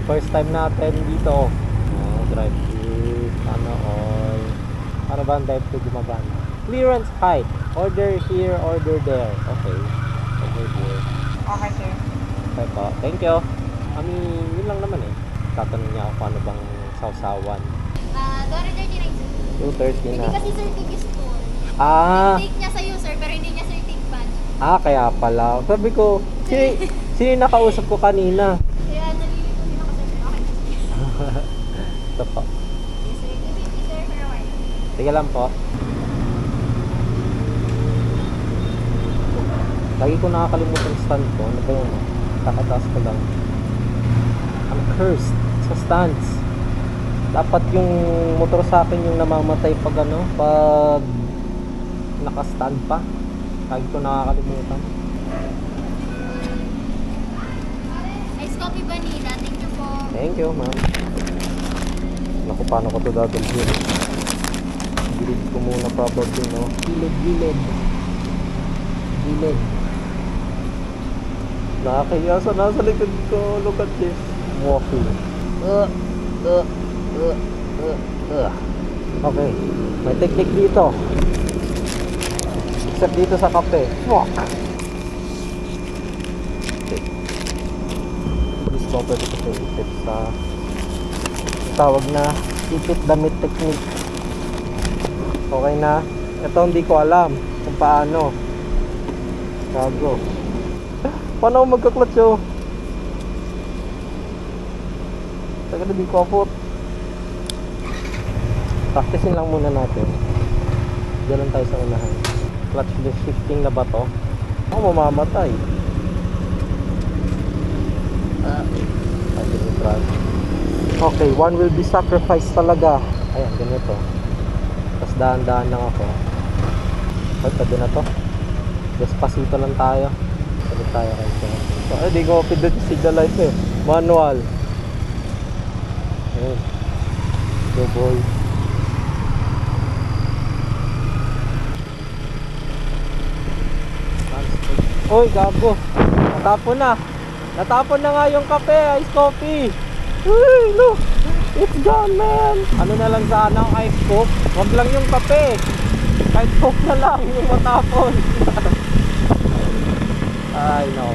First time natin dito. Drive through. Ano all. Ano ba ang drive through Gumaban? Clearance height. Order here, order there. Okay. Over here. Okay, sir. Okay po. Thank you. Yun lang naman eh. Tatanong niya ako kung ano bang sausawan. 2:30 na. Hindi kasi sir tig school. Take niya sa'yo sir, pero hindi niya sir take punch. Kaya pala. Sabi ko, sino yung nakausap ko kanina? Kaya nalilito din ako sir. Okay. Ito po. Yes sir, 250 sir for a while. Sige lang po. Lagi ko nakakalimutan yung stand ko. Ano ba yun? Kakataas ko lang. I'm cursed sa stands. Dapat yung motor sa akin yung namamatay pag pag naka-stand pa. Lagi ko nakakalimutan. Ice coffee vanilla, thank you po. Thank you, ma'am. Naku, paano ko ito dadalhin? Gilid ko muna probably, no? Gilid. Nakakaya sa nasa likod ko. Look at this. Walking. Okay. May technique dito. Except dito sa kape. Walk. Okay. Discover dito sa ipit sa tawag na ipit damit technique. Okay na. Ito hindi ko alam kung paano. Gago. Paano ako magka-clutch oh? Taga na di ko apot. Practicein lang muna natin. Diyan lang tayo sa unahan. Clutchless shifting na ba to? Ako mamamatay. Okay, one will be sacrificed talaga. Ayan, ganito. Tapos dahan-dahan lang ako. Okay, pwede na to. Despacito lang tayo. Salit tayo kayo. So, di ko pindot yung signal light eh. Manual. Ayun. Go boy. Oy, gago. Natapon na nga yung kape, ice coffee. Uy, look. It's gone, man. Ano na lang sana ang ice coke? Wag lang yung kape. Kahit coke na lang yung matapon. Ay, no.